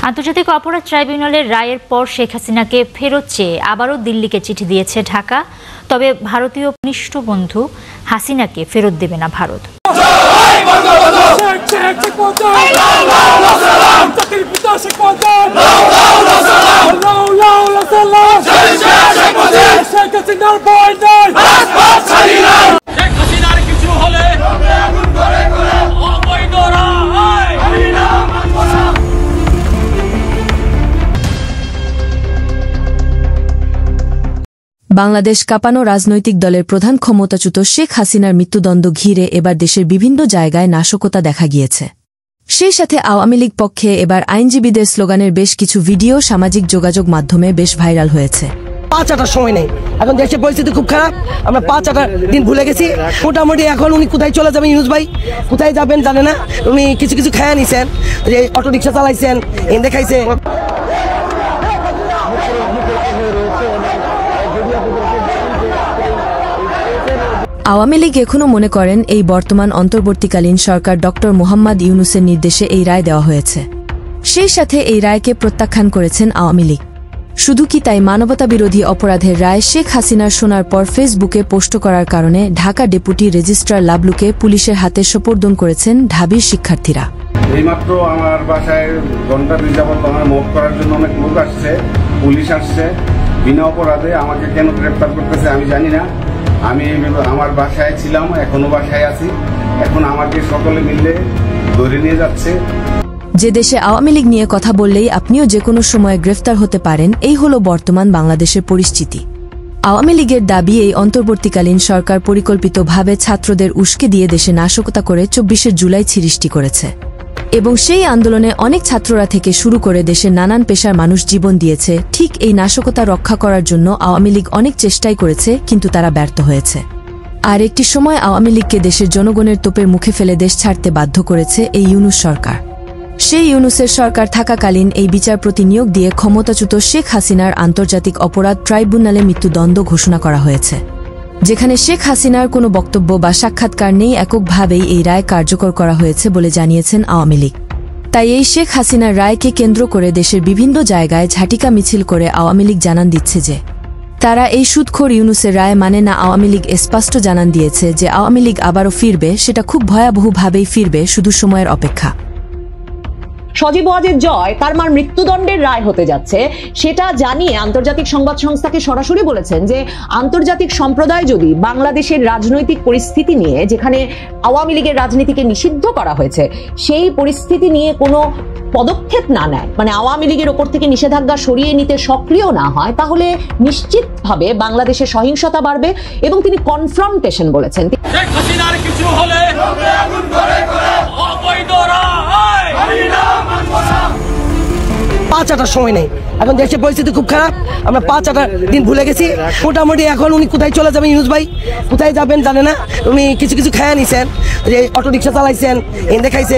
আন্তর্জাতিক অপরাধ ট্রাইব্যুনালের রায়ের পর শেখ হাসিনাকে ফেরত চেয়ে আবারও দিল্লিকে চিঠি দিয়েছে ঢাকা। তবে ভারতীয় ঘনিষ্ঠ বন্ধু হাসিনাকে ফেরত দেবে না ভারত। বাংলাদেশ কাঁপানো রাজনৈতিক দলের প্রধান ক্ষমতাচ্যুত শেখ হাসিনার মৃত্যুদণ্ড ঘিরে এবার দেশের বিভিন্ন জায়গায় নাশকতা দেখা গিয়েছে। সেই সাথে আওয়ামী লীগ পক্ষে এবার আইনজীবীদের স্লোগানের বেশ কিছু ভিডিও সামাজিক যোগাযোগ মাধ্যমে বেশ ভাইরাল হয়েছে। 5-8টার সময় নেই, এখন দেশের পরিস্থিতি খুব খারাপ, আমরা 5-8 দিন ভুলে গেছি। মোটামুটি এখন উনি কোথায় চলে যাবেন, ইউনুস ভাই কোথায় যাবেন জানে না। উনি কিছু কিছু খায়া নিছেন, যে অটো রিক্সা চালাইছেন, এন দেখাইছে। আওয়ামী লীগ এখনও মনে করেন এই বর্তমান অন্তর্বর্তীকালীন সরকার ডক্টর মোহাম্মদ ইউনুসের নির্দেশে এই রায় দেওয়া হয়েছে। সেই সাথে এই রায়কে প্রত্যাখ্যান করেছেন আওয়ামী লীগ। শুধু কি তাই, মানবতাবিরোধী অপরাধের রায় শেখ হাসিনার শোনার পর ফেসবুকে পোস্ট করার কারণে ঢাকা ডেপুটি রেজিস্ট্রার লাবলুকে পুলিশের হাতে সোপর্দ করেছেন ঢাবির শিক্ষার্থীরা। এইমাত্র আমার বাসায় ঘন্টা যাবত আমার মুভ করার জন্য অনেক লোক আসছে, পুলিশ আসছে, বিনা অপরাধে আমাকে কেন গ্রেফতার করতেছে আমি জানি না। আমি আমার বাসায় ছিলাম, এখনো বাসায় আছি, এখন আমাকে সকলে মিলে ধরে নিয়ে যাচ্ছে। যে দেশে আওয়ামী লীগ নিয়ে কথা বললেই আপনিও যে কোনো সময় গ্রেফতার হতে পারেন, এই হল বর্তমান বাংলাদেশের পরিস্থিতি। আওয়ামী লীগের দাবি, এই অন্তর্বর্তীকালীন সরকার পরিকল্পিতভাবে ছাত্রদের উস্কে দিয়ে দেশে নাশকতা করে 24শে জুলাই সৃষ্টি করেছে এবং সেই আন্দোলনে অনেক ছাত্ররা থেকে শুরু করে দেশের নানান পেশার মানুষ জীবন দিয়েছে। ঠিক এই নাশকতা রক্ষা করার জন্য আওয়ামী লীগ অনেক চেষ্টাই করেছে, কিন্তু তারা ব্যর্থ হয়েছে। আর একটি সময় আওয়ামী লীগকে দেশের জনগণের তোপের মুখে ফেলে দেশ ছাড়তে বাধ্য করেছে এই ইউনুস সরকার। সেই ইউনুসের সরকার থাকাকালীন এই বিচারপতি নিয়োগ দিয়ে ক্ষমতাচ্যুত শেখ হাসিনার আন্তর্জাতিক অপরাধ ট্রাইব্যুনালে মৃত্যুদণ্ড ঘোষণা করা হয়েছে, যেখানে শেখ হাসিনার কোনো বক্তব্য বা সাক্ষাৎকার নেই। এককভাবেই এই রায় কার্যকর করা হয়েছে বলে জানিয়েছেন আওয়ামী লীগ। তাই এই শেখ হাসিনার রায়কে কেন্দ্র করে দেশের বিভিন্ন জায়গায় ঝাঁটিকা মিছিল করে আওয়ামী লীগ জানান দিচ্ছে যে তারা এই সুদখোর ইউনুসের রায় মানে না। আওয়ামী লীগ স্পষ্ট জানান দিয়েছে যে আওয়ামী লীগ আবারও ফিরবে, সেটা খুব ভয়াবহভাবেই ফিরবে, শুধু সময়ের অপেক্ষা। সজীব ওয়াজেদ জয় তার মার মৃত্যুদণ্ডের রায় হতে যাচ্ছে, সেটা জানিয়ে আন্তর্জাতিক সংবাদ সংস্থাকে সরাসরি বলেছেন যে আন্তর্জাতিক সম্প্রদায় যদি বাংলাদেশের রাজনৈতিক পরিস্থিতি নিয়ে, যেখানে আওয়ামী লীগের রাজনীতিকে নিষিদ্ধ করা হয়েছে, সেই পরিস্থিতি নিয়ে কোনো পদক্ষেপ না নেয়, মানে আওয়ামী লীগের ওপর থেকে নিষেধাজ্ঞা সরিয়ে নিতে সক্রিয় না হয়, তাহলে নিশ্চিতভাবে বাংলাদেশে সহিংসতা বাড়বে। এবং তিনি কনফ্রন্টেশন বলেছেন। 5-8টার সময় নেই, এখন দেশের পরিস্থিতি খুব খারাপ, আমরা 5-8 দিন ভুলে গেছি। মোটামুটি এখন উনি কোথায় চলে যাবেন, ইউনুস ভাই কোথায় যাবেন জানে না। উনি কিছু কিছু খায়া নিছেন, যে অটো রিক্সা চালাইছেন, এন দেখাইছে।